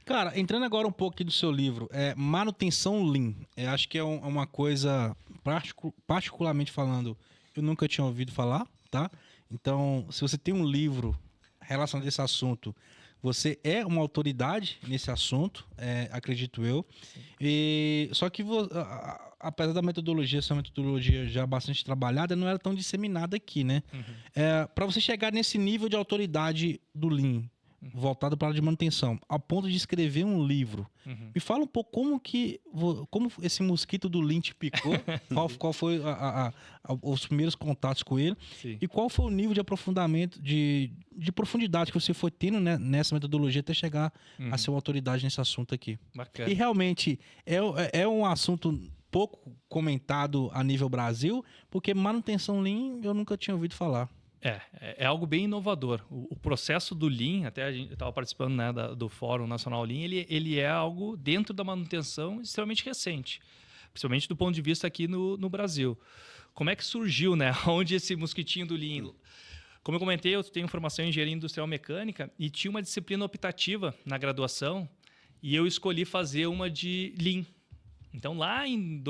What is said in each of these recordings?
Cara, entrando agora um pouco aqui do seu livro, manutenção Lean. Acho que é uma coisa, particularmente falando, eu nunca tinha ouvido falar, tá? Então, se você tem um livro relacionado a esse assunto, você é uma autoridade nesse assunto, acredito eu. Só que, apesar da metodologia ser uma metodologia já bastante trabalhada, não era tão disseminada aqui, né? Para você chegar nesse nível de autoridade do Lean, voltado para a área de manutenção, ao ponto de escrever um livro. Me fala um pouco como esse mosquito do Lean te picou, qual foi os primeiros contatos com ele. Sim. E qual foi o nível de aprofundamento, de profundidade que você foi tendo, né, nessa metodologia até chegar a ser uma autoridade nesse assunto aqui. Bacana. E realmente é um assunto pouco comentado a nível Brasil, porque manutenção Lean eu nunca tinha ouvido falar. É algo bem inovador. Eu processo do Lean, até eu estava participando, né, do Fórum Nacional Lean, ele é algo dentro da manutenção extremamente recente, principalmente do ponto de vista aqui no Brasil. Como é que surgiu, né? Onde esse mosquitinho do Lean? Como eu comentei, eu tenho formação em engenharia industrial mecânica e tinha uma disciplina optativa na graduação e eu escolhi fazer uma de Lean. Então, lá em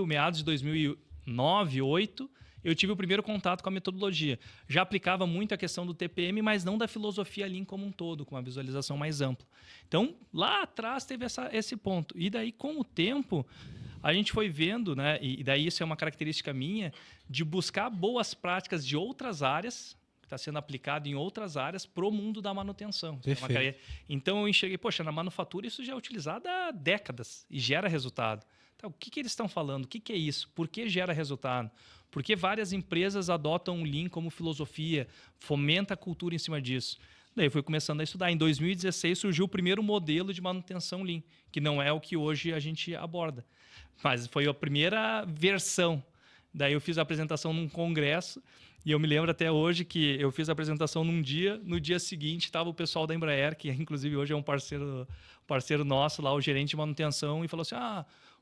meados de 2009, 2008, eu tive o primeiro contato com a metodologia. Já aplicava muito a questão do TPM, mas não da filosofia Lean como um todo, com uma visualização mais ampla. Então, lá atrás teve esse ponto. E daí, com o tempo, a gente foi vendo, né, e daí isso é uma característica minha, de buscar boas práticas de outras áreas, que está sendo aplicado em outras áreas, para o mundo da manutenção. Perfeito. Então, eu enxerguei, poxa, na manufatura isso já é utilizado há décadas e gera resultado. Então, o que eles estão falando? O que é isso? Por que gera resultado? Porque várias empresas adotam o Lean como filosofia, fomenta a cultura em cima disso. Daí eu fui começando a estudar. Em 2016 surgiu o primeiro modelo de manutenção Lean, que não é o que hoje a gente aborda. Mas foi a primeira versão. Daí eu fiz a apresentação num congresso e eu me lembro até hoje que eu fiz a apresentação num dia, no dia seguinte estava o pessoal da Embraer, que inclusive hoje é um parceiro nosso lá, o gerente de manutenção, e falou assim,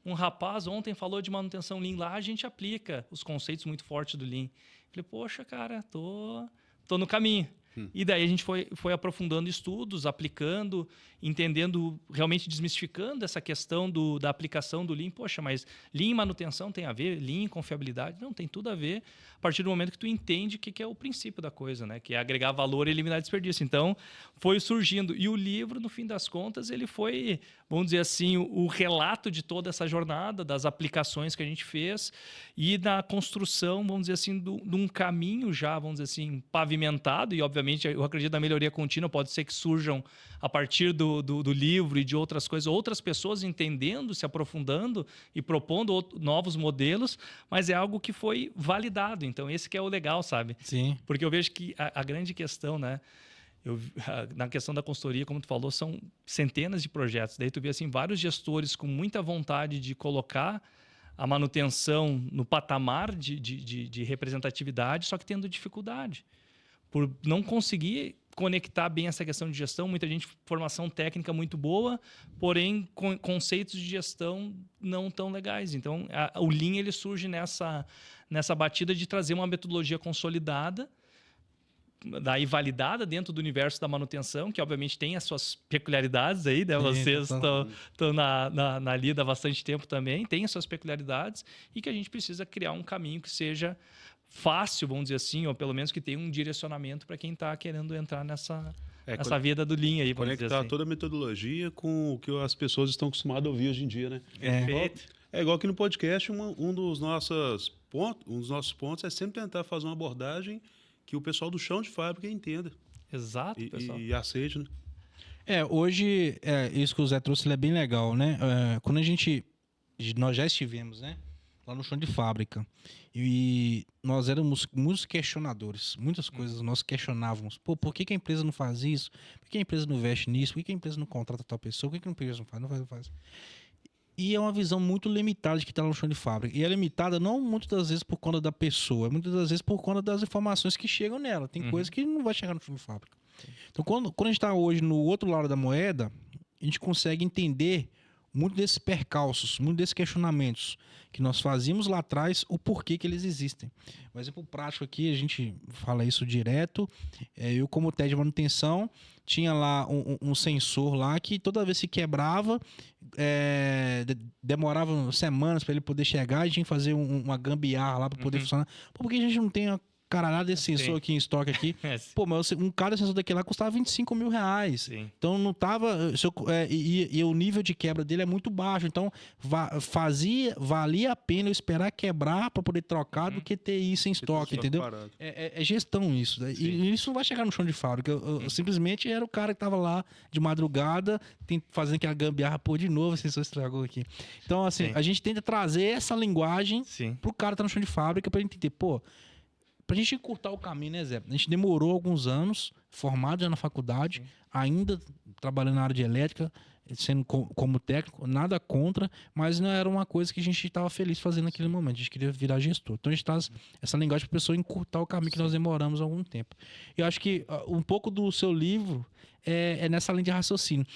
um rapaz ontem falou de manutenção Lean lá, a gente aplica os conceitos muito fortes do Lean. Falei, poxa, cara, tô no caminho. E daí a gente foi aprofundando estudos, aplicando, entendendo, realmente desmistificando essa questão da aplicação do Lean. Poxa, mas Lean e manutenção tem a ver? Lean e confiabilidade? Não, tem tudo a ver a partir do momento que tu entende o que é o princípio da coisa, né? Que é agregar valor e eliminar desperdício. Então, foi surgindo. E o livro, no fim das contas, ele foi, vamos dizer assim, o relato de toda essa jornada, das aplicações que a gente fez e da construção, vamos dizer assim, de um caminho já, vamos dizer assim, pavimentado. E, obviamente, eu acredito na melhoria contínua, pode ser que surjam a partir do livro e de outras coisas, outras pessoas entendendo, se aprofundando e propondo novos modelos, mas é algo que foi validado. Então, esse que é o legal, sabe? Sim. Porque eu vejo que a grande questão, né? Na questão da consultoria, como tu falou, são centenas de projetos. Daí tu vê assim, vários gestores com muita vontade de colocar a manutenção no patamar de representatividade, só que tendo dificuldade. Por não conseguir conectar bem essa questão de gestão, muita gente formação técnica muito boa, porém conceitos de gestão não tão legais. Então, o Lean ele surge nessa batida de trazer uma metodologia consolidada, daí validada dentro do universo da manutenção, que obviamente tem as suas peculiaridades aí, né? Vocês estão na lida há bastante tempo também, tem as suas peculiaridades, e que a gente precisa criar um caminho que seja fácil, vamos dizer assim, ou pelo menos que tenha um direcionamento para quem está querendo entrar nessa vida do Lean aí, vamos dizer conectar assim. toda a metodologia com o que as pessoas estão acostumadas a ouvir hoje em dia, né? Perfeito. É igual aqui no podcast, um dos nossos pontos é sempre tentar fazer uma abordagem que o pessoal do chão de fábrica entenda. Exato, pessoal. E aceite, né? Hoje, isso que o Zé trouxe é bem legal, né? Quando nós já estivemos, né? Lá no chão de fábrica. E nós éramos muitos questionadores. Muitas coisas nós questionávamos. Por que a empresa não faz isso? Por que a empresa não investe nisso? Por que a empresa não contrata tal pessoa? Por que a empresa não faz? Não faz. E é uma visão muito limitada de que está no chão de fábrica. E é limitada não muitas das vezes por conta da pessoa, muitas das vezes por conta das informações que chegam nela. Tem coisa que não vai chegar no chão de fábrica. Então, quando a gente está hoje no outro lado da moeda, a gente consegue entender muito desses percalços, muito desses questionamentos que nós fazíamos lá atrás, o porquê que eles existem. Um exemplo prático aqui, a gente fala isso direto. Eu, como TED de manutenção, tinha lá um sensor lá que toda vez que quebrava, demorava semanas para ele poder chegar, a gente tinha que fazer uma gambiarra lá para poder funcionar. Por que a gente não tem uma caralhada desse sensor aqui em estoque aqui? Pô, mas cada sensor daquele lá custava R$25 mil. Sim. Então não tava. E o nível de quebra dele é muito baixo. Então valia a pena eu esperar quebrar para poder trocar do que ter isso em estoque, entendeu? Parado. É gestão isso. Né? E isso não vai chegar no chão de fábrica. Eu simplesmente era o cara que tava lá de madrugada fazendo aquela gambiarra, pô, de novo, o sensor estragou aqui. Então, assim, a gente tenta trazer essa linguagem pro cara que tá no chão de fábrica pra gente entender, pô. Pra gente encurtar o caminho, né, Zé? A gente demorou alguns anos, formado já na faculdade, ainda trabalhando na área de elétrica, sendo como técnico, nada contra, mas não era uma coisa que a gente estava feliz fazendo naquele momento. A gente queria virar gestor. Então a gente traz essa linguagem para a pessoa encurtar o caminho que nós demoramos algum tempo. Eu acho que um pouco do seu livro é nessa linha de raciocínio.